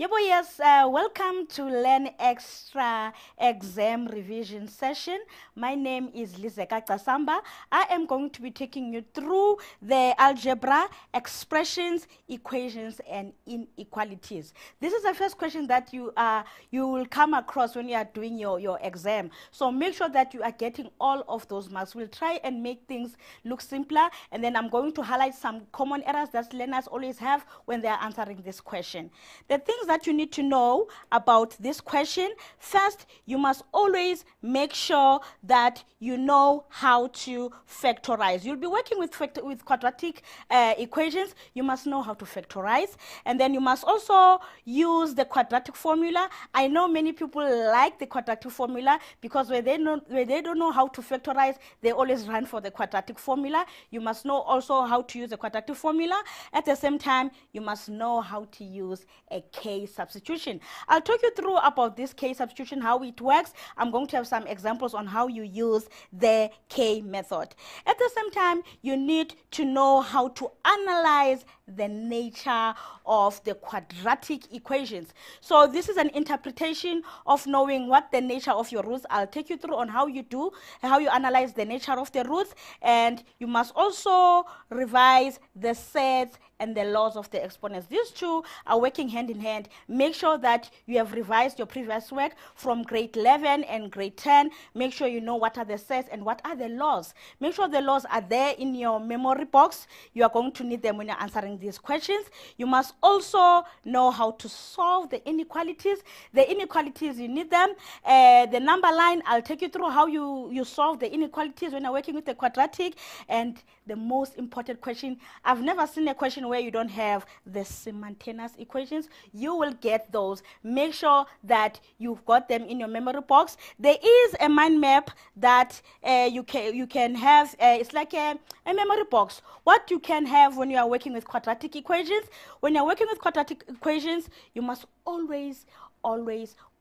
Yebo, yes, welcome to Learn Extra Exam Revision Session. My name is Lizeka Kasamba. I am going to be taking you through the algebra, expressions, equations, and inequalities. This is the first question that you will come across when you are doing your exam. So make sure that you are getting all of those marks. We'll try and make things look simpler, and then I'm going to highlight some common errors that learners always have when they are answering this question. The things that you need to know about this question: first, you must always make sure that you know how to factorize. You'll be working with quadratic equations. You must know how to factorize, and then you must also use the quadratic formula. I know many people like the quadratic formula because when they don't know how to factorize, they always run for the quadratic formula. You must know also how to use the quadratic formula. At the same time, you must know how to use a K substitution. I'll talk you through about this K substitution, how it works. I'm going to have some examples on how you use the K method. At the same time, you need to know how to analyze the nature of the quadratic equations. So this is an interpretation of knowing what the nature of your roots. I'll take you through on how you analyze the nature of the roots, and you must also revise the sets and the laws of the exponents. These two are working hand in hand. Make sure that you have revised your previous work from grade 11 and grade 10. Make sure you know what are the sets and what are the laws. Make sure the laws are there in your memory box. You are going to need them when you're answering these questions. You must also know how to solve the inequalities. The inequalities, you need them. The number line, I'll take you through how you solve the inequalities when you're working with the quadratic. And the most important question, I've never seen a question where you don't have the simultaneous equations. You will get those. Make sure that you've got them in your memory box. There is a mind map that you can have. It's like a memory box. What you can have when you are working with quadratic equations. When you're working with quadratic equations, you must always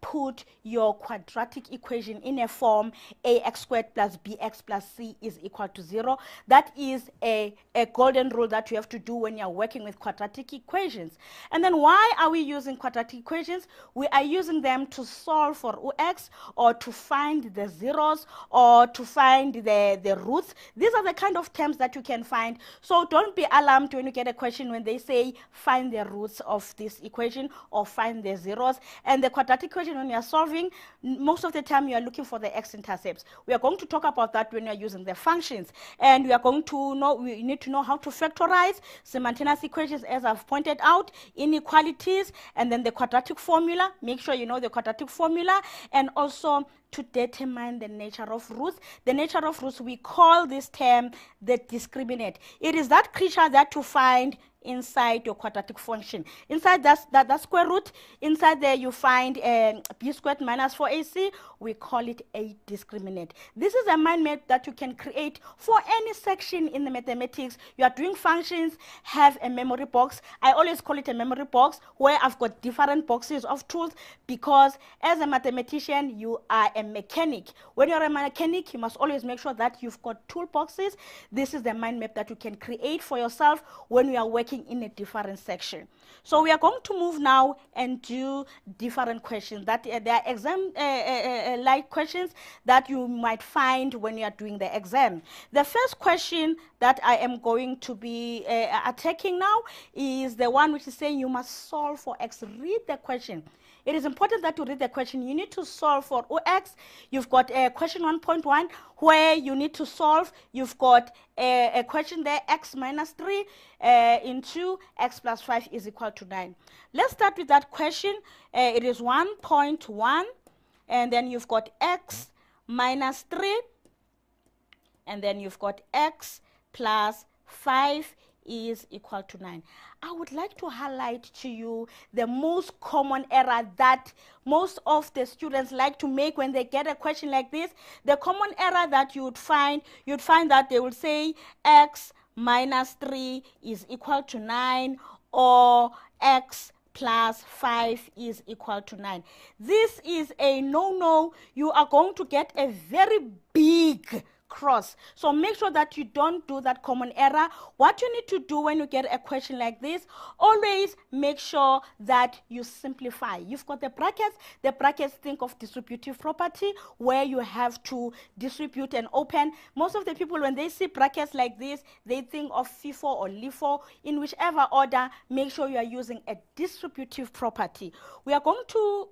put your quadratic equation in a form ax squared plus bx plus c is equal to 0. That is a golden rule that you have to do when you're working with quadratic equations. And then why are we using quadratic equations? We are using them to solve for x, or to find the zeros, or to find the roots. These are the kind of terms that you can find. So don't be alarmed when you get a question when they say find the roots of this equation or find the zeros. And the quadratic equation, when you are solving, most of the time you are looking for the x-intercepts. We are going to talk about that when you are using the functions. And we are going to know, we need to know how to factorize simultaneous equations, as I've pointed out, inequalities, and then the quadratic formula. Make sure you know the quadratic formula, and also to determine the nature of roots. The nature of roots, we call this term the discriminant. It is that creature that you find inside your quadratic function. Inside that square root, inside there you find b squared minus 4ac. We call it a discriminant. This is a mind map that you can create for any section in the mathematics. You are doing functions, have a memory box. I always call it a memory box where I've got different boxes of tools, because as a mathematician, you are a mechanic. When you're a mechanic, you must always make sure that you've got toolboxes. This is the mind map that you can create for yourself when you are working in a different section. So we are going to move now and do different questions. That there are exam like questions that you might find when you are doing the exam. The first question that I am going to be attacking now is the one which is saying you must solve for x. Read the question. It is important that you read the question. You need to solve for OX. You've got question 1.1 where you need to solve. You've got a question there, x minus 3 into x plus 5 is equal to 9. Let's start with that question. It is 1.1, and then you've got x minus 3, and then you've got x plus 5 is equal to 9. I would like to highlight to you the most common error that most of the students like to make when they get a question like this. The common error that you'd find that they will say x minus 3 is equal to 9, or x plus 5 is equal to 9. This is a no-no. You are going to get a very big cross. So make sure that you don't do that common error. What you need to do when you get a question like this, always make sure that you simplify. You've got the brackets. The brackets, think of distributive property where you have to distribute and open. Most of the people, when they see brackets like this, they think of FIFO or LIFO. In whichever order, make sure you are using a distributive property. We are going to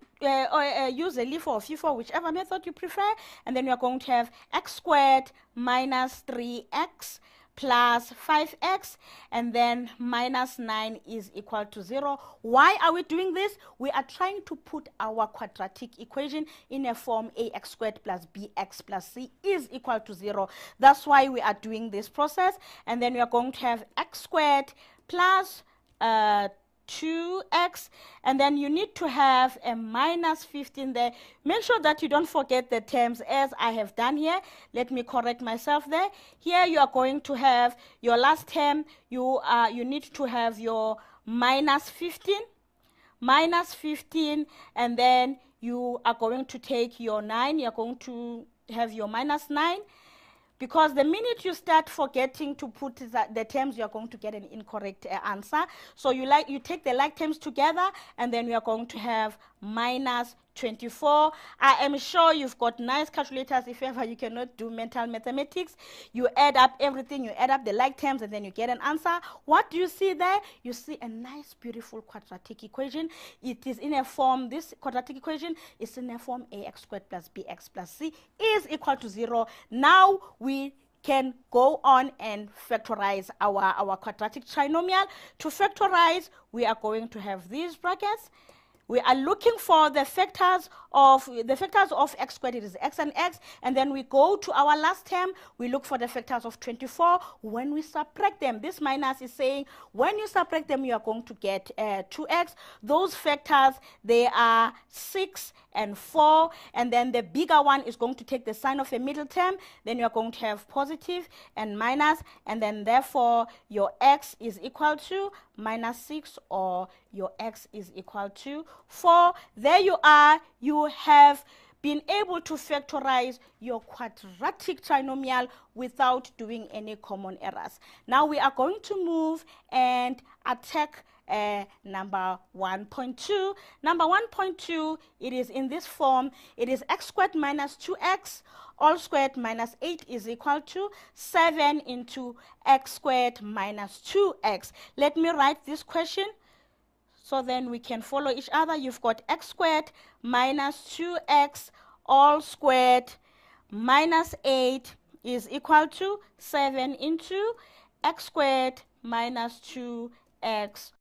use a LIFO or FIFO, whichever method you prefer, and then we are going to have x squared minus 3x plus 5x, and then minus 9 is equal to 0. Why are we doing this? We are trying to put our quadratic equation in a form ax squared plus bx plus c is equal to 0. That's why we are doing this process. And then we are going to have x squared plus 2x, and then you need to have a minus 15 there. Make sure that you don't forget the terms as I have done here. Let me correct myself there. Here you are going to have your last term. You need to have your minus 15, and then you are going to take your 9. You're going to have your minus 9. Because the minute you start forgetting to put the terms, you are going to get an incorrect answer. So you take the like terms together, and then we are going to have minus 24. I am sure you've got nice calculators. If ever you cannot do mental mathematics, you add up everything, you add up the like terms, and then you get an answer. What do you see there? You see a nice, beautiful quadratic equation. It is in a form, this quadratic equation is in a form ax squared plus bx plus c is equal to 0. Now we can go on and factorize our quadratic trinomial. To factorize, we are going to have these brackets. We are looking for the factors of x squared. It is x, and then we go to our last term. We look for the factors of 24. When we subtract them, this minus is saying when you subtract them, you are going to get 2x. Those factors, they are 6 and 4, and then the bigger one is going to take the sign of a middle term. Then you are going to have positive and minus, and then therefore your x is equal to minus 6, or your x is equal to 4. There you are. You have been able to factorize your quadratic trinomial without doing any common errors. Now we are going to move and attack number 1.2. Number 1.2, it is in this form. It is x squared minus 2x all squared minus 8 is equal to 7 into x squared minus 2x. Let me write this question so then we can follow each other. You've got x squared minus 2x all squared minus 8 is equal to 7 into x squared minus 2x.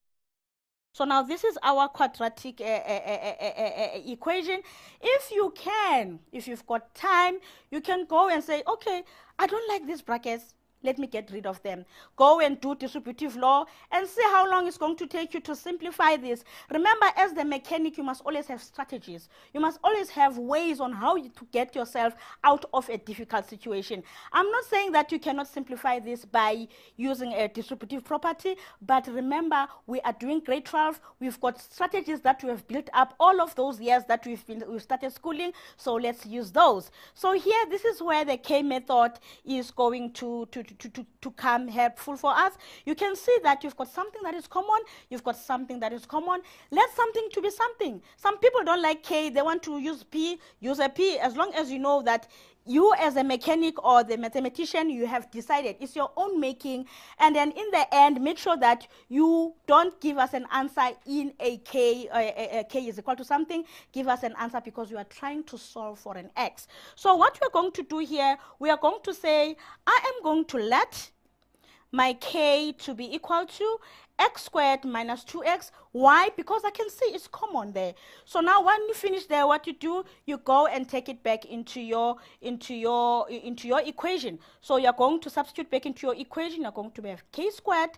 So now this is our quadratic equation. If you can, if you've got time, you can go and say, okay, I don't like these brackets. Let me get rid of them. Go and do distributive law and see how long it's going to take you to simplify this. Remember, as the mechanic, you must always have strategies. You must always have ways on how to get yourself out of a difficult situation. I'm not saying that you cannot simplify this by using a distributive property, but remember, we are doing grade 12. We've got strategies that we have built up all of those years that we've started schooling, so let's use those. So here, this is where the K method is going to come helpful for us. You can see that you've got something that is common, you've got something that is common. Let something to be something. Some people don't like K, they want to use P, use a P, as long as you know that you as a mechanic or the mathematician, you have decided it's your own making, and then in the end, make sure that you don't give us an answer in a K, K is equal to something. Give us an answer because you are trying to solve for an X. So what we're going to do here, we are going to say, I am going to let my K to be equal to x squared minus 2x. Why? Because I can see it's common there. So now when you finish there, what you do, you go and take it back into your equation. So you're going to substitute back into your equation. You're going to have k squared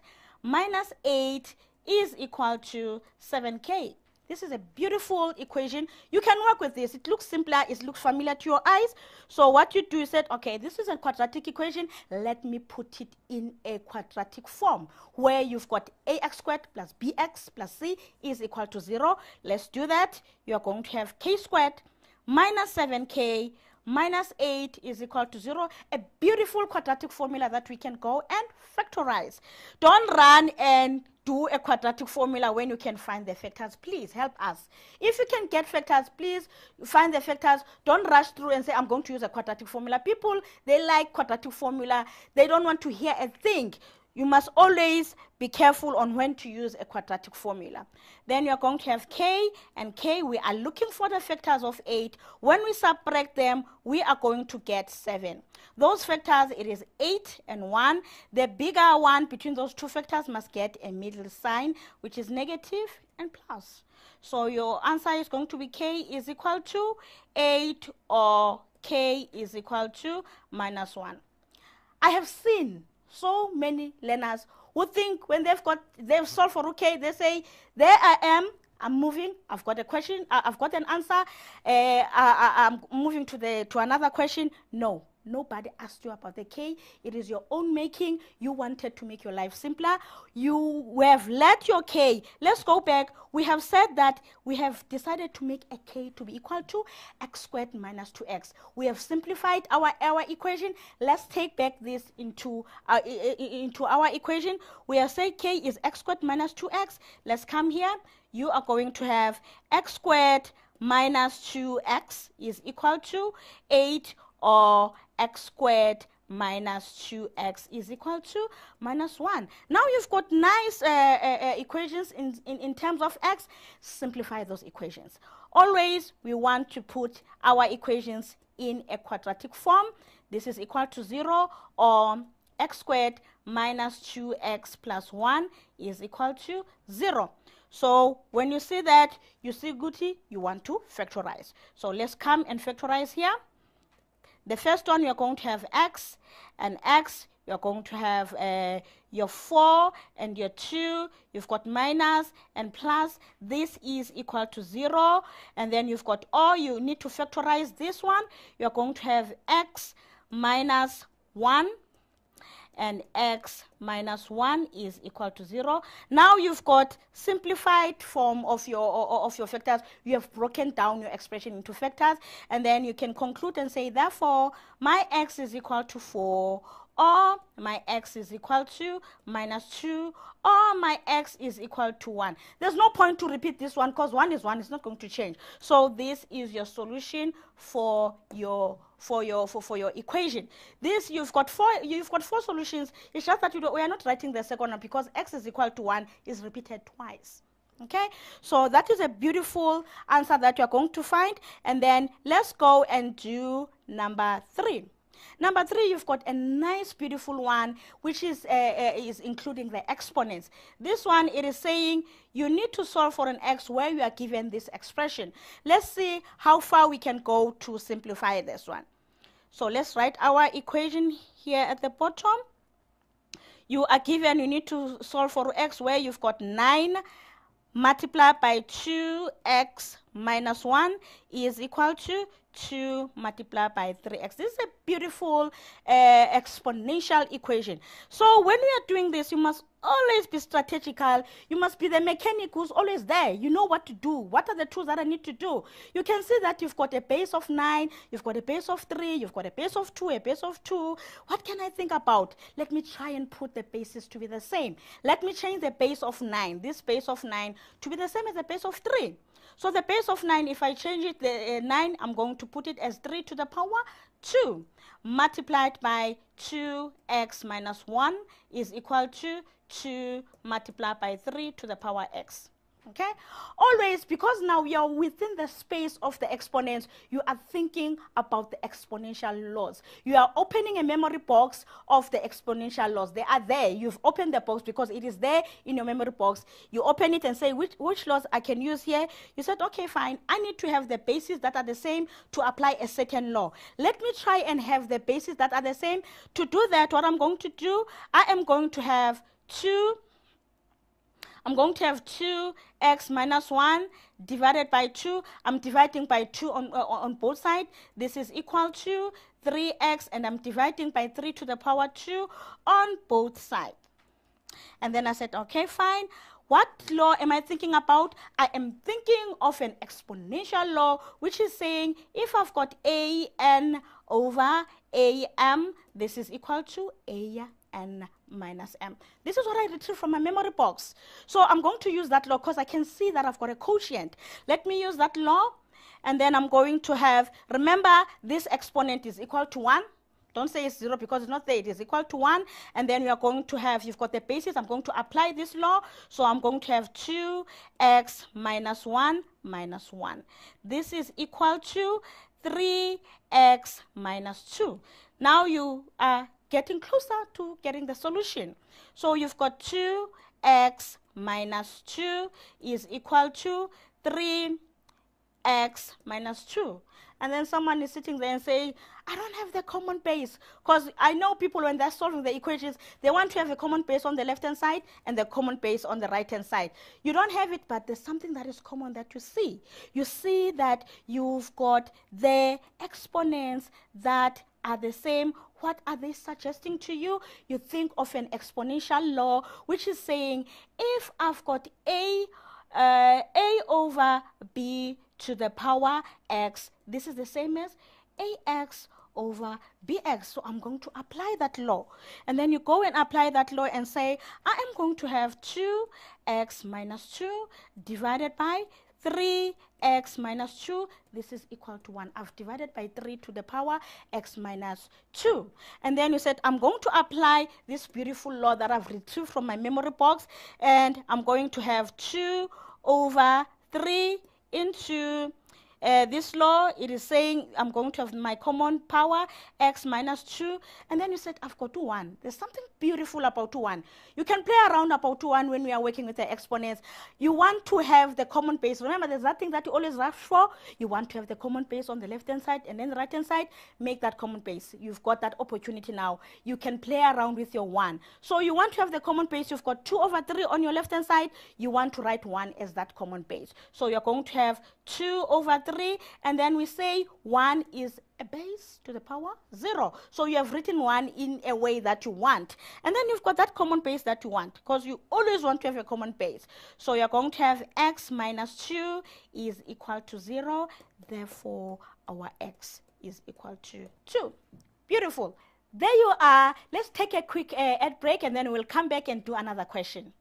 minus 8 is equal to 7k. This is a beautiful equation. You can work with this. It looks simpler. It looks familiar to your eyes. So what you do is that, okay, this is a quadratic equation. Let me put it in a quadratic form where you've got ax squared plus bx plus c is equal to 0. Let's do that. You're going to have k squared minus 7k minus 8 is equal to 0. A beautiful quadratic formula that we can go and factorize. Don't run and do a quadratic formula when you can find the factors. Please help us. If you can get factors, please find the factors. Don't rush through and say, I'm going to use a quadratic formula. People, they like quadratic formula. They don't want to hear a thing. You must always be careful on when to use a quadratic formula. Then you're going to have k, and k, we are looking for the factors of 8. When we subtract them, we are going to get 7. Those factors, it is 8 and 1. The bigger one between those two factors must get a middle sign, which is negative and plus. So your answer is going to be k is equal to 8 or k is equal to minus 1. I have seen so many learners who think when they've solved for k, they say, there I am, I'm moving, I've got a question, I've got an answer, I'm moving to another question. No. Nobody asked you about the k. It is your own making. You wanted to make your life simpler. You have let your k. Let's go back. We have said that we have decided to make a k to be equal to x squared minus 2x. We have simplified our equation. Let's take back this into our equation. We have said k is x squared minus 2x. Let's come here. You are going to have x squared minus 2x is equal to 8, or x squared minus 2x is equal to minus 1. Now you've got nice equations in terms of x. Simplify those equations. Always we want to put our equations in a quadratic form. This is equal to 0, or x squared minus 2x plus 1 is equal to 0. So when you see that, you see goody, you want to factorize. So let's come and factorize here. The first one, you're going to have x, and x, you're going to have your 4 and your 2. You've got minus and plus. This is equal to 0. And then you've got, or you need to factorize this one. You're going to have x minus 1. And x minus 1 is equal to 0. Now you've got simplified form of your factors. You have broken down your expression into factors, and then you can conclude and say, therefore, my x is equal to 4, or my x is equal to minus 2, or my x is equal to 1. There's no point to repeat this one because 1 is 1. It's not going to change. So this is your solution for your equation. This you've got four solutions. It's just that we are not writing the second one because x is equal to 1 is repeated twice. Okay, so that is a beautiful answer that you're going to find. And then let's go and do number 3. Number 3, you've got a nice, beautiful one, which is including the exponents. This one, it is saying you need to solve for an x where you are given this expression. Let's see how far we can go to simplify this one. So let's write our equation here at the bottom. You are given, you need to solve for x where you've got 9 multiplied by 2x minus 1 is equal to 2 multiplied by 3x. This is a beautiful exponential equation. So when we are doing this, you must always be strategical. You must be the mechanic who's always there. You know what to do. What are the tools that I need to do? You can see that you've got a base of 9, you've got a base of 3, you've got a base of 2, a base of 2. What can I think about? Let me try and put the bases to be the same. Let me change the base of 9, this base of 9, to be the same as the base of 3. So the base of 9, if I change it, the 9, I'm going to put it as 3 to the power 2 multiplied by 2x minus 1 is equal to 2 multiplied by 3 to the power x. Okay, always, because now we are within the space of the exponents, you are thinking about the exponential laws. You are opening a memory box of the exponential laws. They are there. You've opened the box because it is there in your memory box. You open it and say, which laws I can use here? You said, okay, fine. I need to have the bases that are the same to apply a certain law. Let me try and have the bases that are the same. To do that, what I'm going to do, I am going to have 2x minus 1 divided by 2. I'm dividing by 2 on both sides. This is equal to 3x, and I'm dividing by 3 to the power 2 on both sides. And then I said, okay, fine. What law am I thinking about? I am thinking of an exponential law, which is saying if I've got an over am, this is equal to an minus m. This is what I retrieved from my memory box. So I'm going to use that law because I can see that I've got a quotient. Let me use that law, and then I'm going to have, remember, this exponent is equal to 1. Don't say it's 0 because it's not there. It is equal to 1. And then we are going to have, you've got the basis. I'm going to apply this law. So I'm going to have 2x minus 1 minus 1. This is equal to 3x minus 2. Now you are getting closer to getting the solution. So you've got 2x minus 2 is equal to 3x minus 2. And then someone is sitting there and saying, I don't have the common base. Because I know people, when they're solving the equations, they want to have a common base on the left-hand side and the common base on the right-hand side. You don't have it, but there's something that is common that you see. You see that you've got the exponents that are the same. What are they suggesting to you? You think of an exponential law, which is saying if I've got a over b to the power x, this is the same as ax over bx. So I'm going to apply that law. And then you go and apply that law and say, I am going to have 2x minus 2 divided by 3x minus 2. This is equal to 1. I've divided by 3 to the power x minus 2. And then you said, I'm going to apply this beautiful law that I've retrieved from my memory box. And I'm going to have 2 over 3 into this law. It is saying I'm going to have my common power x minus 2, and then you said I've got 1. There's something beautiful about 1. You can play around about 1 when we are working with the exponents. You want to have the common base. Remember, there's that thing that you always rush for. You want to have the common base on the left-hand side and then the right-hand side. Make that common base. You've got that opportunity now. You can play around with your 1. So you want to have the common base. You've got 2 over 3 on your left-hand side. You want to write 1 as that common base. So you're going to have 2 over 3, and then we say 1 is a base to the power 0. So you have written 1 in a way that you want. And then you've got that common base that you want, because you always want to have a common base. So you're going to have x minus 2 is equal to 0. Therefore, our x is equal to 2. Beautiful. There you are. Let's take a quick ad break, and then we'll come back and do another question.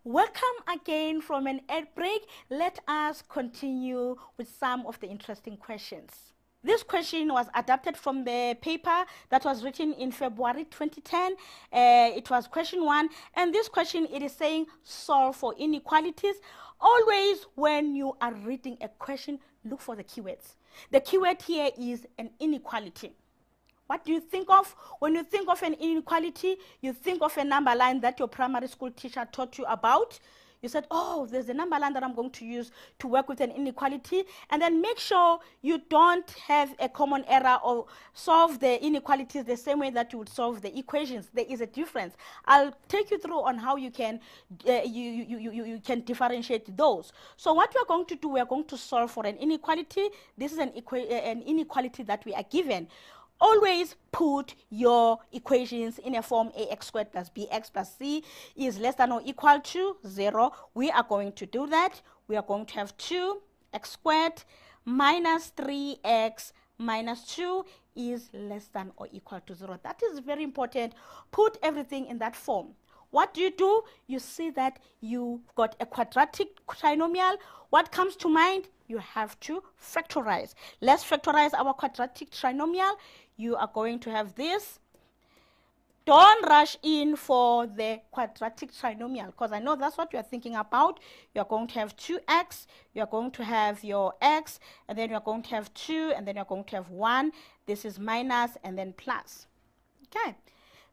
Welcome again from an ad break. Let us continue with some of the interesting questions. This question was adapted from the paper that was written in February 2010. It was question 1, and this question, it is saying solve for inequalities. Always when you are reading a question, look for the keywords. The keyword here is an inequality. What do you think of? When you think of an inequality, you think of a number line that your primary school teacher taught you about. You said, oh, there's a number line that I'm going to use to work with an inequality. And then make sure you don't have a common error or solve the inequalities the same way that you would solve the equations. There is a difference. I'll take you through on how you can you can differentiate those. So what we're going to do, we're going to solve for an inequality. This is an inequality that we are given. Always put your equations in a form ax squared plus bx plus c is less than or equal to 0. We are going to do that. We are going to have 2x squared minus 3x minus 2 is less than or equal to 0. That is very important. Put everything in that form. What do? You see that you've got a quadratic trinomial. What comes to mind? You have to factorize. Let's factorize our quadratic trinomial. You are going to have this. Don't rush in for the quadratic trinomial, because I know that's what you're thinking about. You're going to have 2x, you're going to have your x, and then you're going to have 2, and then you're going to have 1. This is minus and then plus. Okay,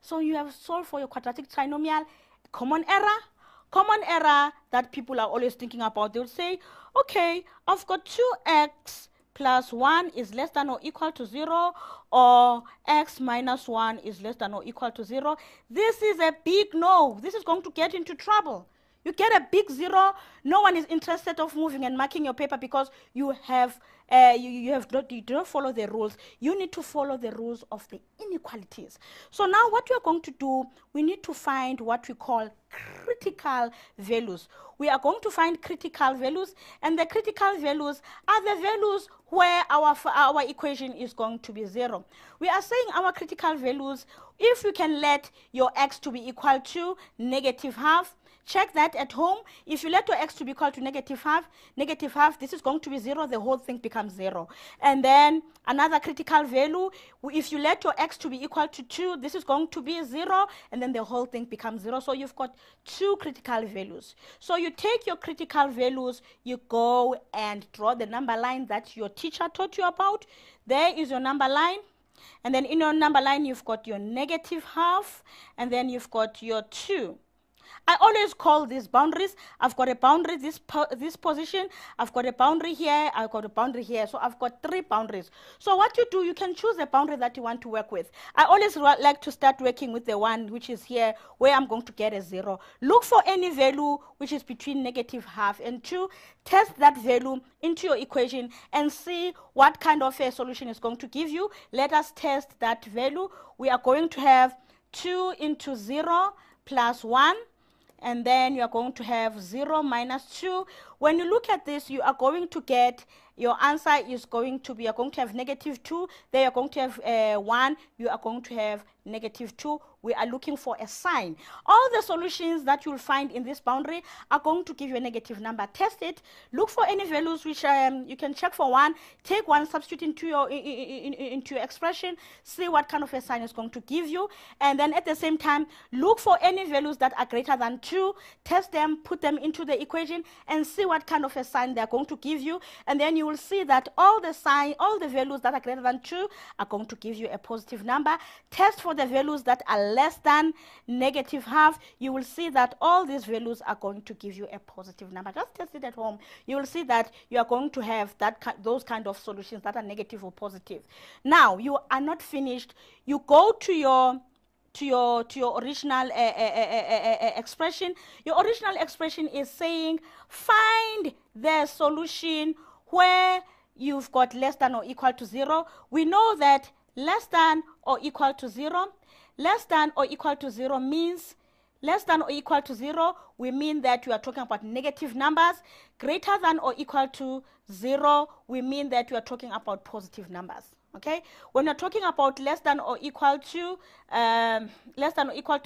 so you have solved for your quadratic trinomial. Common error that people are always thinking about. They would say, okay, I've got 2x plus 1 is less than or equal to 0, or x minus 1 is less than or equal to 0. This is a big no. This is going to get into trouble. You get a big 0. No one is interested of moving and marking your paper because you have you don't follow the rules. You need to follow the rules of the inequalities. So now what we are going to do, we need to find what we call critical values. We are going to find critical values, and the critical values are the values where our equation is going to be 0. We are saying our critical values, if you can let your x to be equal to -half, check that at home. If you let your x to be equal to -half, this is going to be 0, the whole thing becomes 0. And then another critical value, if you let your x to be equal to 2, this is going to be 0, and then the whole thing becomes 0. So you've got 2 critical values. So you take your critical values, you go and draw the number line that your teacher taught you about. There is your number line. And then in your number line, you've got your -half, and then you've got your 2. I always call these boundaries. I've got a boundary this position, I've got a boundary here, I've got a boundary here. So I've got 3 boundaries. So what you do, you can choose a boundary that you want to work with. I always like to start working with the one which is here, where I'm going to get a 0. Look for any value which is between -half and 2. Test that value into your equation and see what kind of a solution is going to give you. Let us test that value. We are going to have 2 into 0 plus 1. And then you are going to have 0 minus 2. When you look at this, you are going to get, your answer is going to be, you're going to have -2. There you're going to have 1. You are going to have -2. We are looking for a sign. All the solutions that you'll find in this boundary are going to give you a negative number. Test it. Look for any values which you can check for 1. Take 1, substitute into your expression. See what kind of a sign it's going to give you. And then at the same time, look for any values that are greater than 2. Test them, put them into the equation, and see what kind of a sign they're going to give you. And then you will see that all the values that are greater than 2 are going to give you a positive number. Test for the values that are less than -half. You will see that all these values are going to give you a positive number. Just test it at home. You will see that you are going to have those kind of solutions that are negative or positive. Now, you are not finished. You go to your original expression. Your original expression is saying find the solution where you've got less than or equal to 0. We know that less than or equal to 0, less than or equal to 0 means less than or equal to 0, we mean that you are talking about negative numbers. Greater than or equal to 0, we mean that you are talking about positive numbers. Okay, when you're talking about less than or equal to,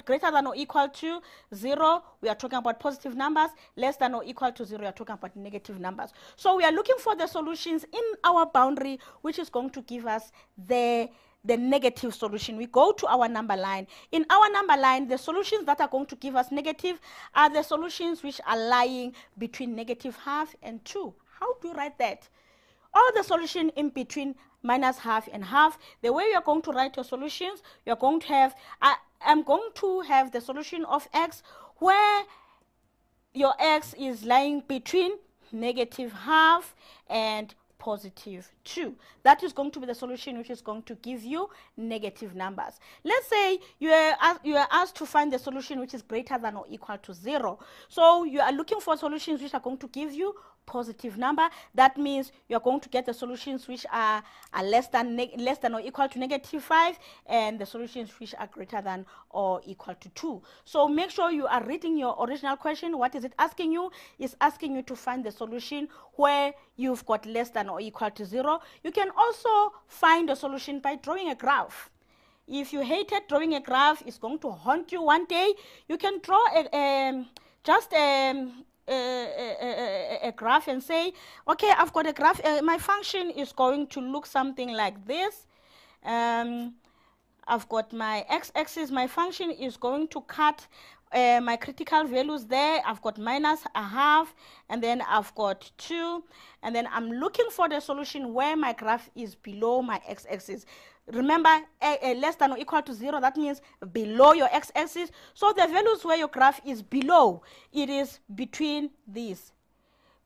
greater than or equal to 0, we are talking about positive numbers. Less than or equal to 0, we are talking about negative numbers. So we are looking for the solutions in our boundary, which is going to give us the negative solution. We go to our number line. In our number line, the solutions that are going to give us negative are the solutions which are lying between -half and 2. How do you write that? All the solution in between -half and half. The way you're going to write your solutions, you're going to have, I'm going to have the solution of x where your x is lying between -half and +2. That is going to be the solution which is going to give you negative numbers. Let's say you are asked to find the solution which is greater than or equal to 0. So you are looking for solutions which are going to give you positive number. That means you're going to get the solutions which are less than or equal to -5, and the solutions which are greater than or equal to 2. So make sure you are reading your original question. What is it asking you? It's asking you to find the solution where you've got less than or equal to 0. You can also find a solution by drawing a graph. If you hated drawing a graph, it's going to haunt you one day. You can draw a graph and say, okay, I've got a graph. My function is going to look something like this. I've got my x-axis. My function is going to cut my critical values there. I've got -1/2, and then I've got 2, and then I'm looking for the solution where my graph is below my x-axis. Remember, less than or equal to 0, that means below your x-axis. So the values where your graph is below, it is between these.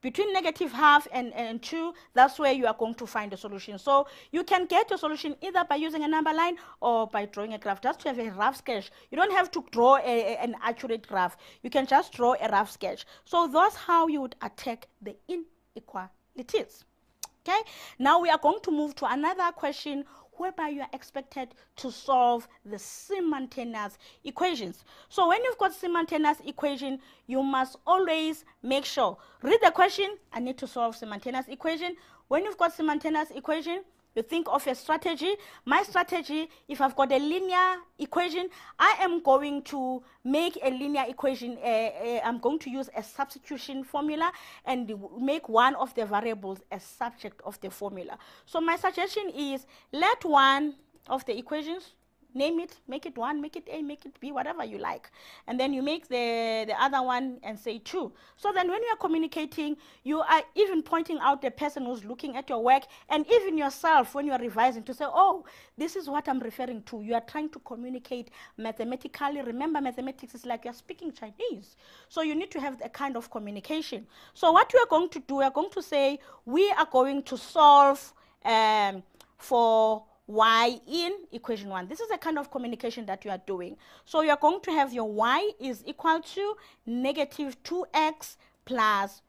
between negative half and 2, that's where you are going to find the solution. So you can get your solution either by using a number line or by drawing a graph, just to have a rough sketch. You don't have to draw an accurate graph. You can just draw a rough sketch. So that's how you would attack the inequalities. Okay, now we are going to move to another question whereby you are expected to solve the simultaneous equations. So when you've got simultaneous equation, you must always make sure, read the question, I need to solve simultaneous equation. When you've got simultaneous equation, you think of a strategy. My strategy, if I've got a linear equation, I am going to make a linear equation, I'm going to use a substitution formula and make one of the variables a subject of the formula. So my suggestion is, let one of the equations, name it, make it 1, make it A, make it B, whatever you like. And then you make the other one and say 2. So then when you are communicating, you are even pointing out the person who's looking at your work, and even yourself when you are revising to say, oh, this is what I'm referring to. You are trying to communicate mathematically. Remember, mathematics is like you're speaking Chinese. So you need to have a kind of communication. So what we are going to do, we are going to say, we are going to solve for y in equation 1. This is a kind of communication that you are doing. So you are going to have your y is equal to negative 2x plus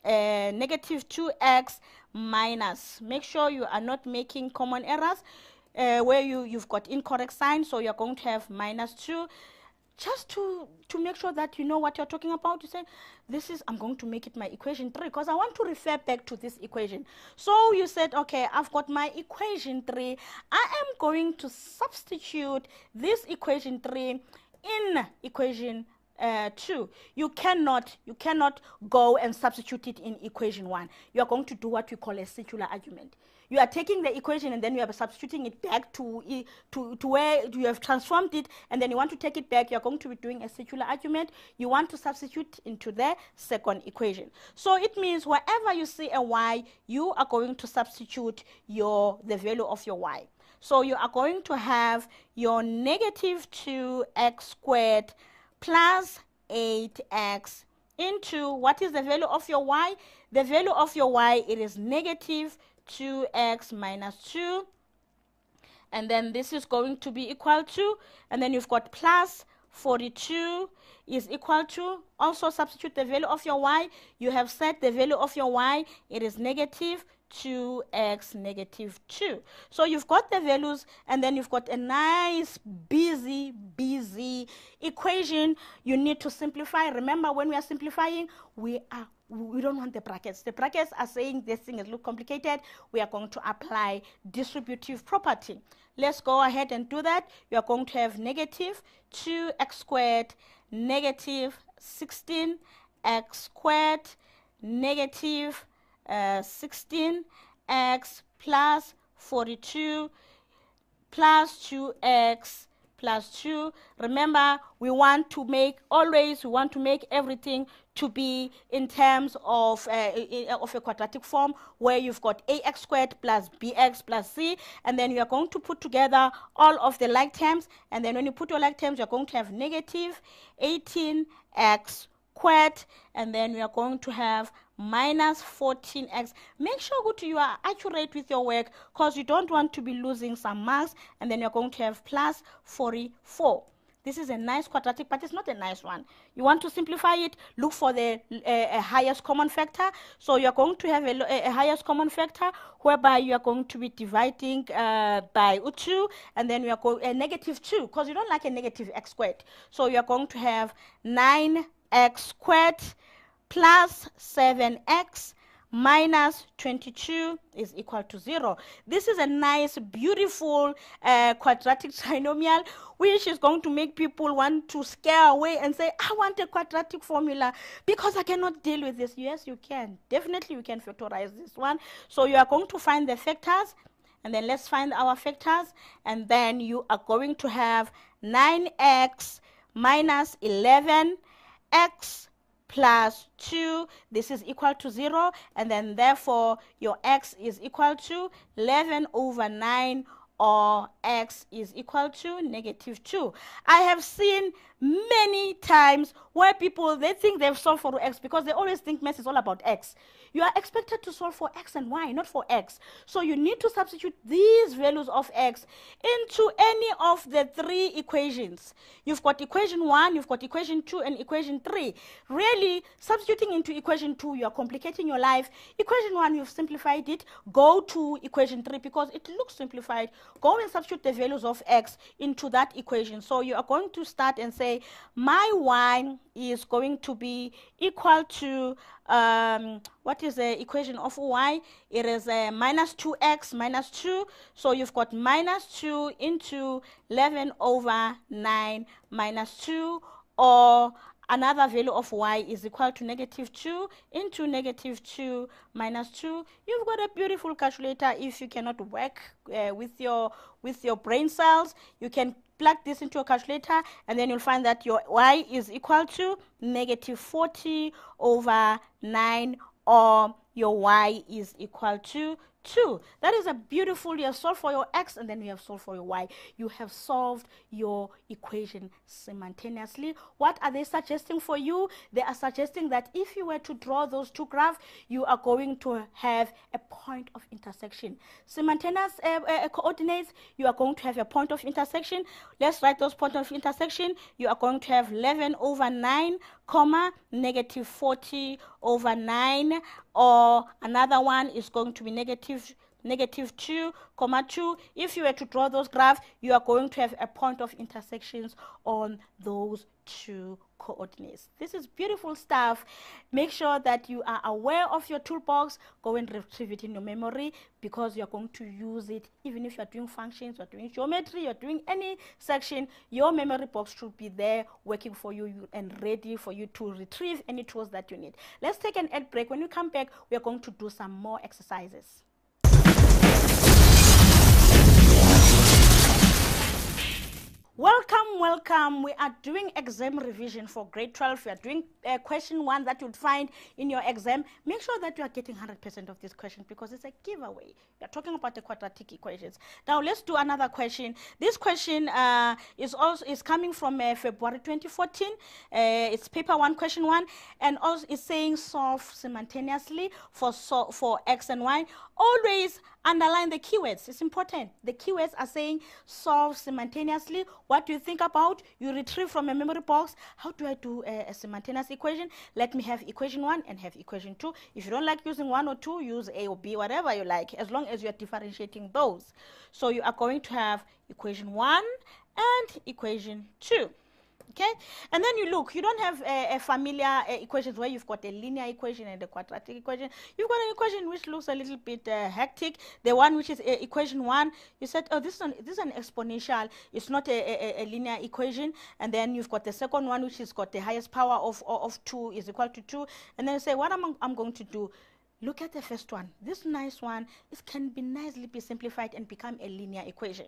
negative 2x minus. Make sure you are not making common errors where you've got incorrect sign. So you're going to have minus 2. Just to make sure that you know what you're talking about, you say, this is, I'm going to make it my equation 3 because I want to refer back to this equation. So you said, okay, I've got my equation 3. I am going to substitute this equation 3 in equation 2. You cannot go and substitute it in equation 1. You are going to do what we call a circular argument. You are taking the equation and then you are substituting it back to where you have transformed it, and then you want to take it back. You are going to be doing a circular argument. You want to substitute into the second equation. So it means wherever you see a y, you are going to substitute the value of your y. So you are going to have your negative 2x squared plus 8x into, what is the value of your y? The value of your y, it is negative 2x minus 2, and then this is going to be equal to, and then you've got plus 42 is equal to, also substitute the value of your y. You have set the value of your y, it is negative 2x negative 2. So you've got the values, and then you've got a nice busy equation. You need to simplify. Remember, when we are simplifying, we don't want the brackets. The brackets are saying this thing is look complicated. We are going to apply distributive property. Let's go ahead and do that. You are going to have negative 2x squared negative 16x squared negative 16x plus 42 plus 2x plus 2. Remember, we want to make everything to be in terms of a quadratic form where you've got ax squared plus bx plus c, and then you are going to put together all of the like terms, and then when you put your like terms, you're going to have negative 18x squared, and then we are going to have minus 14x. Make sure you are accurate with your work because you don't want to be losing some marks, and then you're going to have plus 44. This is a nice quadratic, but it's not a nice one. You want to simplify it, look for the highest common factor. So you're going to have a highest common factor whereby you are going to be dividing by 2, and then you are going negative 2 because you don't like a negative x squared. So you're going to have 9x squared plus 7x minus 22 is equal to 0. This is a nice, beautiful quadratic trinomial, which is going to make people want to scare away and say, I want a quadratic formula because I cannot deal with this. Yes, you can. Definitely you can factorize this one. So you are going to find the factors, and then let's find our factors, and then you are going to have 9x minus 11x plus 2, this is equal to 0, and then therefore your x is equal to 11 over 9, or x is equal to negative 2. I have seen many times where people, they think they've solved for x because they always think math is all about x. You are expected to solve for x and y, not for x. So you need to substitute these values of x into any of the three equations. You've got equation 1, you've got equation 2, and equation 3. Really, substituting into equation 2, you are complicating your life. Equation 1, you've simplified it. Go to equation 3 because it looks simplified. Go and substitute the values of x into that equation. So you are going to start and say, my y is going to be equal to, what is the equation of y? It is minus 2x minus 2. So you've got minus 2 into 11 over 9 minus 2, or another value of y is equal to negative 2 into negative 2 minus 2. You've got a beautiful calculator. If you cannot work with your brain cells, you can plug this into a calculator, and then you'll find that your y is equal to negative 40 over 9, or your y is equal to 2. That is a beautiful, you have solved for your x and then you have solved for your y. You have solved your equation simultaneously. What are they suggesting for you? They are suggesting that if you were to draw those two graphs, you are going to have a point of intersection. Simultaneous coordinates, you are going to have a point of intersection. Let's write those points of intersection. You are going to have 11 over 9, comma, negative 40 over 9, or another one is going to be negative 2, comma 2. If you were to draw those graphs, you are going to have a point of intersections on those two coordinates. This is beautiful stuff. Make sure that you are aware of your toolbox. Go and retrieve it in your memory, because you are going to use it even if you are doing functions, you are doing geometry, you are doing any section. Your memory box should be there working for you and ready for you to retrieve any tools that you need. Let's take an ad break. When we come back, we are going to do some more exercises. Welcome. We are doing exam revision for grade 12. We are doing question 1 that you'd find in your exam. Make sure that you are getting 100% of this question, because it's a giveaway. We are talking about the quadratic equations. Now let's do another question. This question is coming from February 2014. It's paper 1, question 1, and also it's saying solve simultaneously for x and y. Always underline the keywords. It's important. The keywords are saying solve simultaneously. What do you think about? You retrieve from a memory box. How do I do a simultaneous equation? Let me have equation 1 and have equation 2. If you don't like using 1 or 2, use A or B, whatever you like, as long as you are differentiating those. So you are going to have equation 1 and equation 2. Okay, and then you look, you don't have a familiar equations where you've got a linear equation and a quadratic equation. You've got an equation which looks a little bit hectic. The one which is equation 1, you said, oh, this is an exponential. It's not a linear equation. And then you've got the second one, which has got the highest power of 2 is equal to 2. And then you say, what I'm going to do? Look at the first one. This nice one, it can be nicely be simplified and become a linear equation.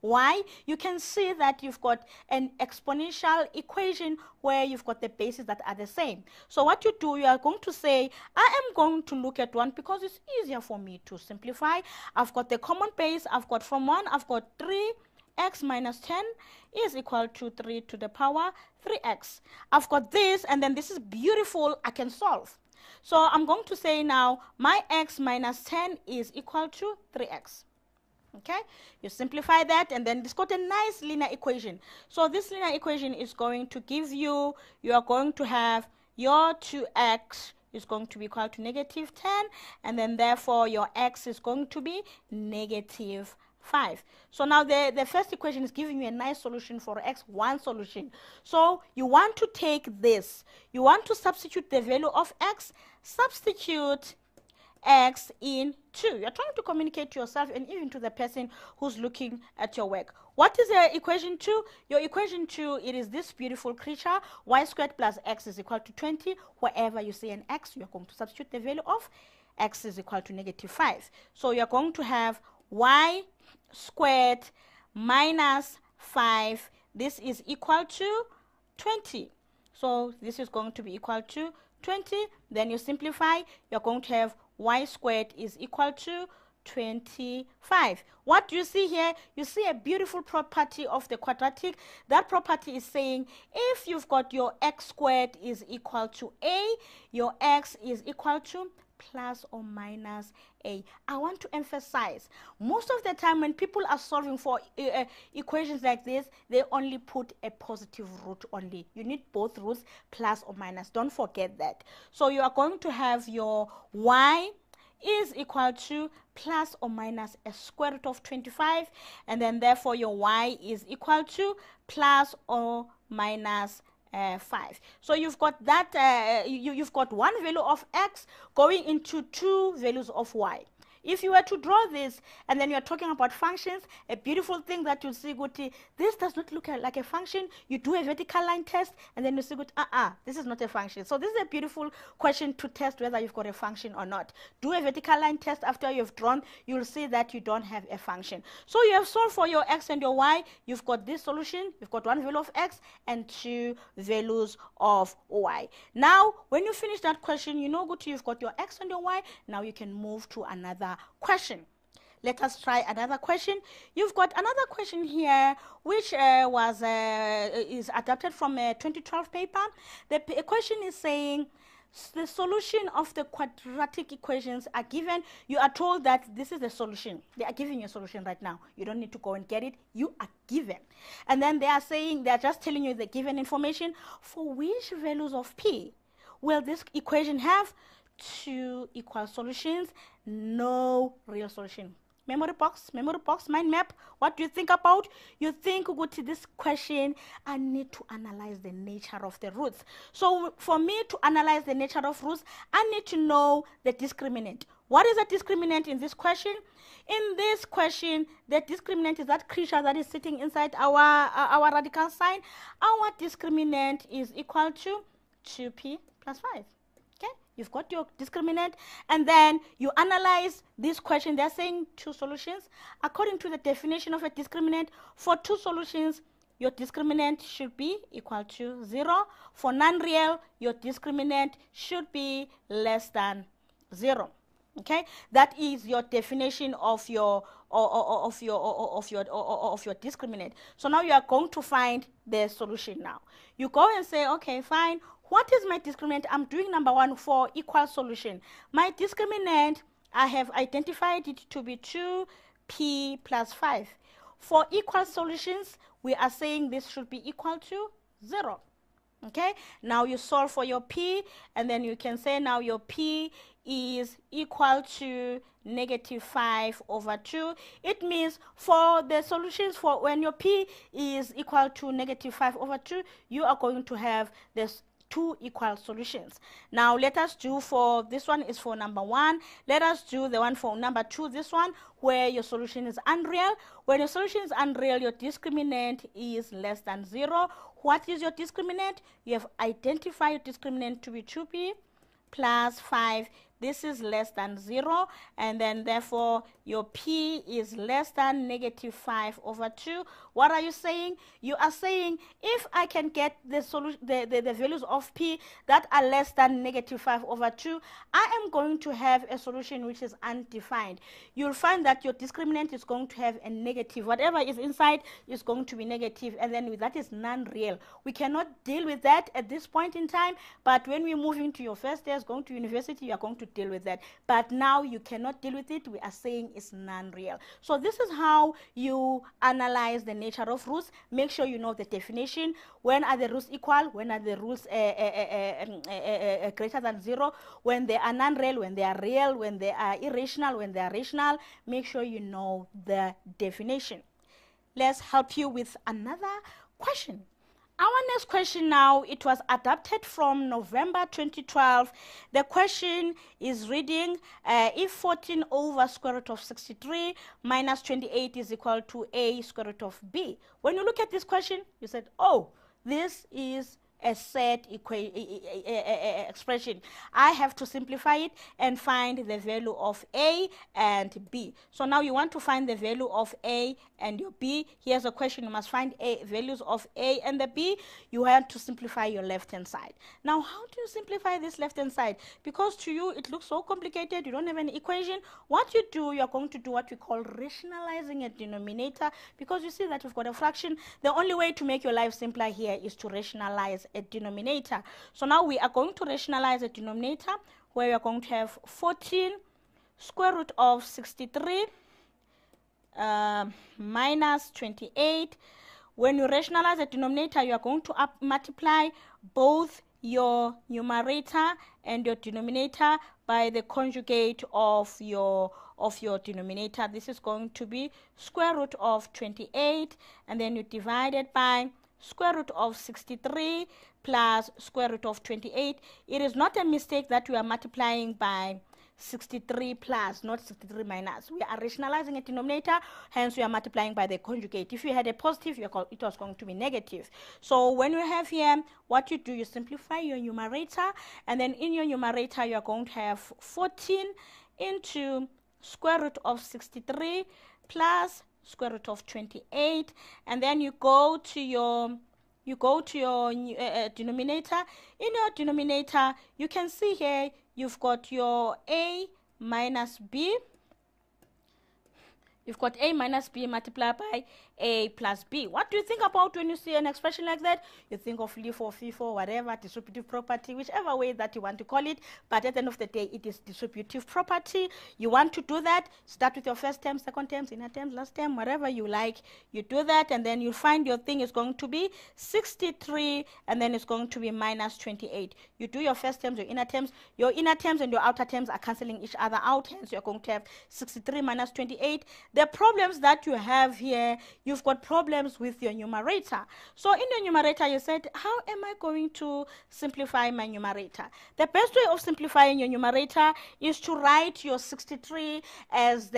Why? You can see that you've got an exponential equation where you've got the bases that are the same. So what you do, you are going to say, I am going to look at 1 because it's easier for me to simplify. I've got the common base. I've got from 1, I've got 3x minus 10 is equal to 3 to the power 3x. I've got this, and then this is beautiful. I can solve. So I'm going to say now, my x minus 10 is equal to 3x. Okay, you simplify that, and then it's got a nice linear equation. So this linear equation is going to give you, you are going to have your 2x is going to be equal to negative 10, and then therefore your x is going to be negative 5. So now the first equation is giving you a nice solution for x, one solution. So you want to take this, you want to substitute the value of x, substitute x in 2. You're trying to communicate to yourself and even to the person who's looking at your work. What is the equation 2? Your equation 2, it is this beautiful creature, y squared plus x is equal to 20. Wherever you see an x, you're going to substitute the value of x is equal to negative 5. So you're going to have y squared minus 5. This is equal to 20. So this is going to be equal to 20. Then you simplify, you're going to have y squared is equal to 25. What do you see here? You see a beautiful property of the quadratic. That property is saying if you've got your x squared is equal to a, your x is equal to plus or minus a. I want to emphasize, most of the time when people are solving for equations like this, they only put a positive root only. You need both roots, plus or minus. Don't forget that. So you are going to have your y is equal to plus or minus a square root of 25, and then therefore your y is equal to plus or minus 5. So you've got that, you've got one value of x going into two values of y. If you were to draw this, and then you're talking about functions, a beautiful thing that you'll see, Guti, this does not look like a function. You do a vertical line test, and then you see, this is not a function. So this is a beautiful question to test whether you've got a function or not. Do a vertical line test after you've drawn, you'll see that you don't have a function. So you have solved for your x and your y. You've got this solution. You've got one value of x and two values of y. Now, when you finish that question, you know, Guti, you've got your x and your y. Now you can move to another question. Let us try another question. You've got another question here which is adapted from a 2012 paper. The question is saying the solution of the quadratic equations are given. You are told that this is the solution. They are giving you a solution right now. You don't need to go and get it. You are given. And then they are saying, they are just telling you the given information. For which values of p will this equation have? Two equal solutions, no real solution. Memory box, mind map. What do you think about? You think, go to this question, I need to analyze the nature of the roots. So for me to analyze the nature of roots, I need to know the discriminant. What is the discriminant in this question? In this question, the discriminant is that creature that is sitting inside our radical sign. Our discriminant is equal to 2p plus 5. You've got your discriminant, and then you analyze this question. They're saying two solutions. According to the definition of a discriminant, for two solutions, your discriminant should be equal to 0. For non-real, your discriminant should be less than 0. Okay, that is your definition of your discriminant. So now you are going to find the solution. Now you go and say, okay, fine. What is my discriminant? I'm doing number one for equal solution. My discriminant, I have identified it to be 2p plus 5. For equal solutions, we are saying this should be equal to 0. Okay, now you solve for your p, and then you can say now your p is equal to negative 5 over 2. It means for the solutions, for when your p is equal to negative 5 over 2, you are going to have this two equal solutions. Now let us do for this one is for number 1. Let us do the one for number 2, this one where your solution is unreal. When your solution is unreal, your discriminant is less than 0. What is your discriminant? You have identified your discriminant to be 2p plus 5. This is less than 0, and then therefore your p is less than negative 5 over 2. What are you saying? You are saying if I can get the solution, the values of p that are less than negative 5 over 2, I am going to have a solution which is undefined. You'll find that your discriminant is going to have a negative. Whatever is inside is going to be negative, and then that is non-real. We cannot deal with that at this point in time, but when we move into your first years going to university, you are going to deal with that. But now you cannot deal with it. We are saying it's non-real. So this is how you analyze the nature of roots. Make sure you know the definition. When are the roots equal? When are the roots greater than 0? When they are non-real, when they are real, when they are irrational, when they are rational. Make sure you know the definition. Let's help you with another question. Our next question now, it was adapted from November 2012. The question is reading, if 14 over square root of 63 minus 28 is equal to a square root of b. When you look at this question, you said, oh, this is a set expression. I have to simplify it and find the value of A and B. So now you want to find the value of A and your B. Here's a question: you must find values of A and the B. You have to simplify your left hand side. Now, how do you simplify this left hand side? Because to you it looks so complicated, you don't have an equation. What you do, you're going to do what we call rationalizing a denominator, because you see that we've got a fraction. The only way to make your life simpler here is to rationalize a denominator. So now we are going to rationalize a denominator where we are going to have 14 square root of 63 minus 28. When you rationalize a denominator, you are going to multiply both your numerator and your denominator by the conjugate of your denominator. This is going to be square root of 28, and then you divide it by square root of 63 plus square root of 28. It is not a mistake that we are multiplying by 63 plus, not 63 minus. We are rationalizing a denominator, hence we are multiplying by the conjugate. If you had a positive, it was going to be negative. So when you have here, what you do, you simplify your numerator, and then in your numerator you are going to have 14 into square root of 63 plus square root of 28, and then you go to your denominator. In your denominator, you can see here you've got your A minus B. You've got A minus B multiplied by A plus B. What do you think about when you see an expression like that? You think of LIFO, FIFO, whatever, distributive property, whichever way that you want to call it. But at the end of the day, it is distributive property. You want to do that, start with your first term, second term, inner term, last term, whatever you like. You do that, and then you find your thing is going to be 63, and then it's going to be minus 28. You do your first terms, your inner terms. Your inner terms and your outer terms are cancelling each other out, hence you're going to have 63 minus 28. The problems that you have here, you've got problems with your numerator. So in your numerator, you said, how am I going to simplify my numerator? The best way of simplifying your numerator is to write your 63 as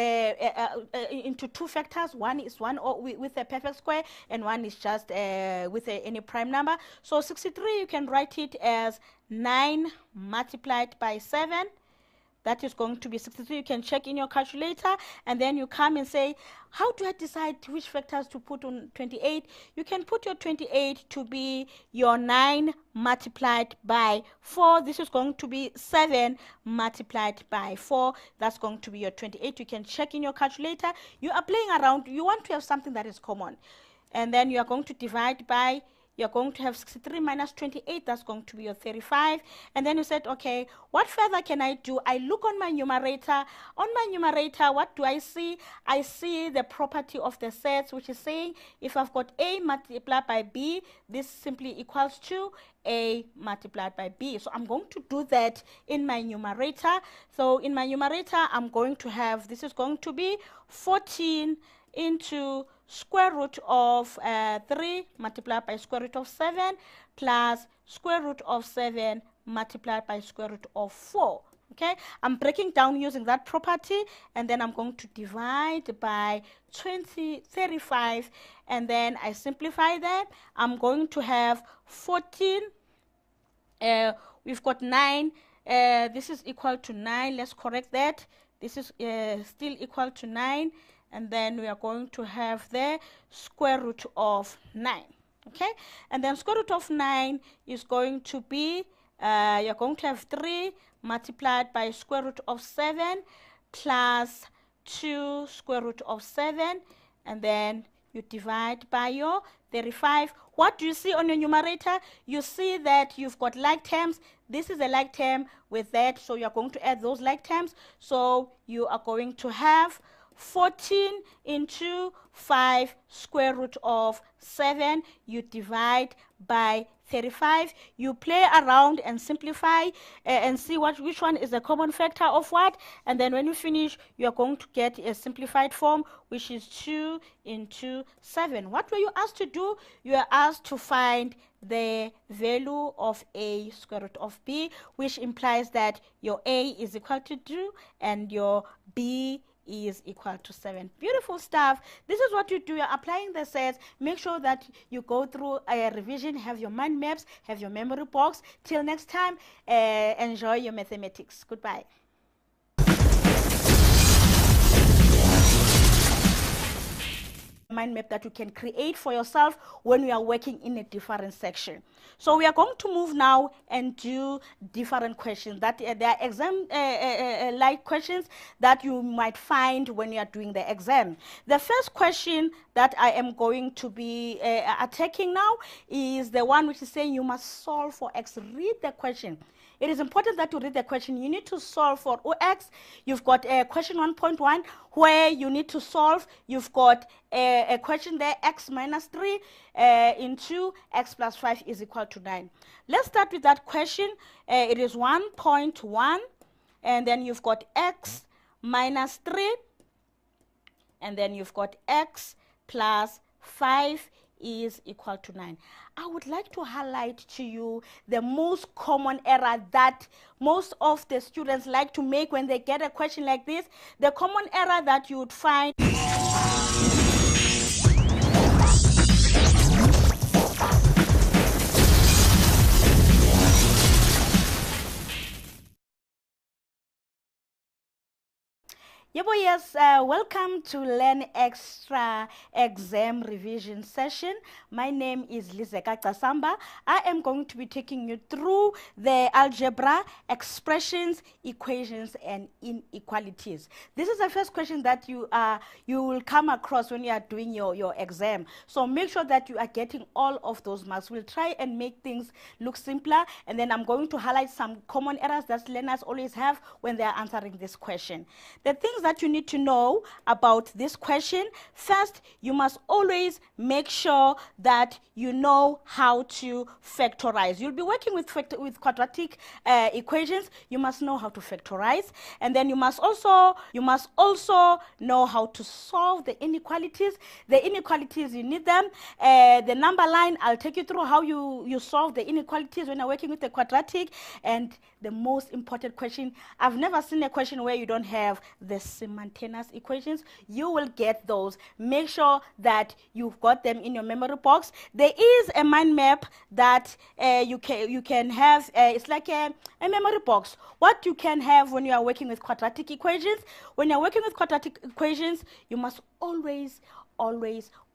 into two factors. One is with a perfect square, and one is just with any prime number. So 63, you can write it as 9 multiplied by 7. That is going to be 63. You can check in your calculator, and then you come and say, how do I decide which factors to put on 28? You can put your 28 to be your 9 multiplied by 4. This is going to be 7 multiplied by 4. That's going to be your 28. You can check in your calculator. You are playing around. You want to have something that is common. And then you are going to divide by, you're going to have 63 minus 28, that's going to be your 35. And then you said, okay, what further can I do? I look on my numerator. On my numerator, what do I see? I see the property of the sets, which is saying if I've got A multiplied by B, this simply equals to A multiplied by B. So I'm going to do that in my numerator. So in my numerator, I'm going to have, this is going to be 14 into square root of 3 multiplied by square root of 7 plus square root of 7 multiplied by square root of 4. Okay, I'm breaking down using that property, and then I'm going to divide by 35, and then I simplify that. I'm going to have 14. We've got 9. This is equal to 9. Let's correct that. This is still equal to 9. And then we are going to have the square root of 9. Okay, and then square root of 9 is going to be, you're going to have 3 multiplied by square root of 7 plus 2 square root of 7, and then you divide by your 35. What do you see on your numerator? You see that you've got like terms. This is a like term with that, so you're going to add those like terms. So you are going to have 14 into 5 square root of 7. You divide by 35. You play around and simplify and see which one is a common factor of what. And then when you finish, you are going to get a simplified form, which is 2 into 7. What were you asked to do? You are asked to find the value of A square root of B, which implies that your A is equal to 2 and your B is equal to 7. Beautiful stuff. This is what you do. You're applying the sets. Make sure that you go through a revision, have your mind maps, have your memory box. Till next time, enjoy your mathematics. Goodbye. Mind map that you can create for yourself when you are working in a different section. So we are going to move now and do different questions that there are exam like questions that you might find when you are doing the exam. The first question that I am going to be attacking now is the one which is saying you must solve for x. Read the question. It is important that you read the question. You need to solve for OX. You've got question 1.1 where you need to solve. You've got a question there, x minus 3 into x plus 5 is equal to 9. Let's start with that question. It is 1.1, and then you've got x minus 3, and then you've got x plus 5 is equal to 9. I would like to highlight to you the most common error that most of the students like to make when they get a question like this. The common error that you would find Yes, welcome to Learn Extra Exam Revision Session. My name is Liseka Samba. I am going to be taking you through the algebra, expressions, equations, and inequalities. This is the first question that you will come across when you are doing your exam. So make sure that you are getting all of those marks. We'll try and make things look simpler, and then I'm going to highlight some common errors that learners always have when they are answering this question. The things that you need to know about this question: first, you must always make sure that you know how to factorize. You'll be working with quadratic equations. You must know how to factorize, and then you must also know how to solve the inequalities. The inequalities, you need them. The number line, I'll take you through how you solve the inequalities when you're working with the quadratic. And the most important question, I've never seen a question where you don't have the simultaneous equations. You will get those. Make sure that you've got them in your memory box. There is a mind map that you can have. It's like a memory box. What you can have when you are working with quadratic equations. When you're working with quadratic equations, you must always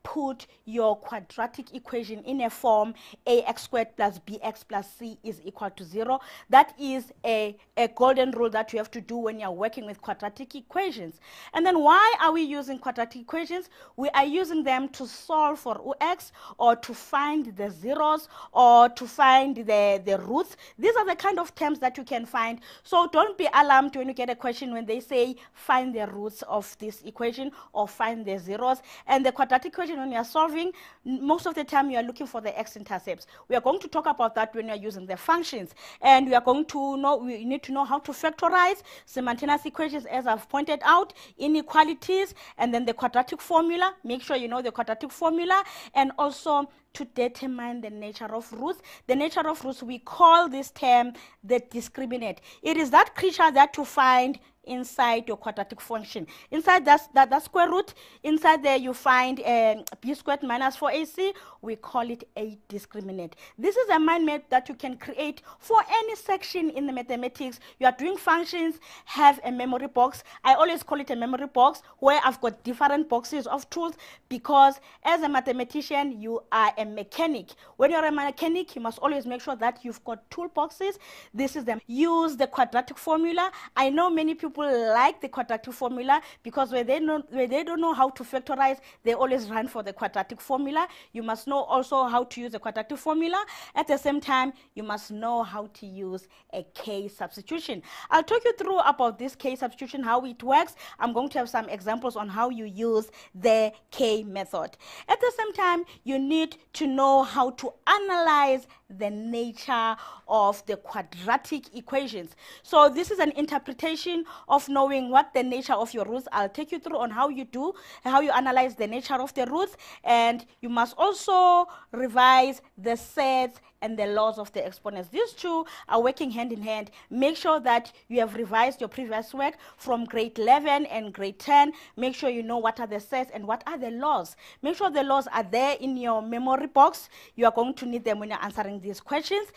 put your quadratic equation in a form ax squared plus bx plus c is equal to 0. That is a golden rule that you have to do when you're working with quadratic equations. And then why are we using quadratic equations? We are using them to solve for x, or to find the zeros, or to find the roots. These are the kind of terms that you can find. So don't be alarmed when you get a question when they say find the roots of this equation or find the zeros. And the quadratic equation, when you are solving, most of the time you are looking for the x-intercepts. We are going to talk about that when you are using the functions. And we are going to know, we need to know how to factorize simultaneous equations, as I've pointed out, inequalities, and then the quadratic formula. Make sure you know the quadratic formula, and also to determine the nature of roots. The nature of roots, we call this term the discriminant. It is that creature that you find inside your quadratic function. Inside that square root, inside there you find b squared minus 4ac. We call it a discriminant. This is a mind map that you can create for any section in the mathematics. You are doing functions, have a memory box. I always call it a memory box where I've got different boxes of tools, because as a mathematician, you are a mechanic. When you're a mechanic, you must always make sure that you've got toolboxes. This is them. Use the quadratic formula. I know many people like the quadratic formula because when they don't know how to factorize, they always run for the quadratic formula. You must know also how to use the quadratic formula. At the same time, you must know how to use a K substitution. I'll talk you through about this K substitution, how it works. I'm going to have some examples on how you use the K method. At the same time, you need to know how to analyze the nature of the quadratic equations. So this is an interpretation of knowing what the nature of your roots. I'll take you through on how you analyze the nature of the roots, and you must also revise the sets and the laws of the exponents. These two are working hand in hand. Make sure that you have revised your previous work from grade 11 and grade 10. Make sure you know what are the sets and what are the laws. Make sure the laws are there in your memory box. You are going to need them when you're answering these questions.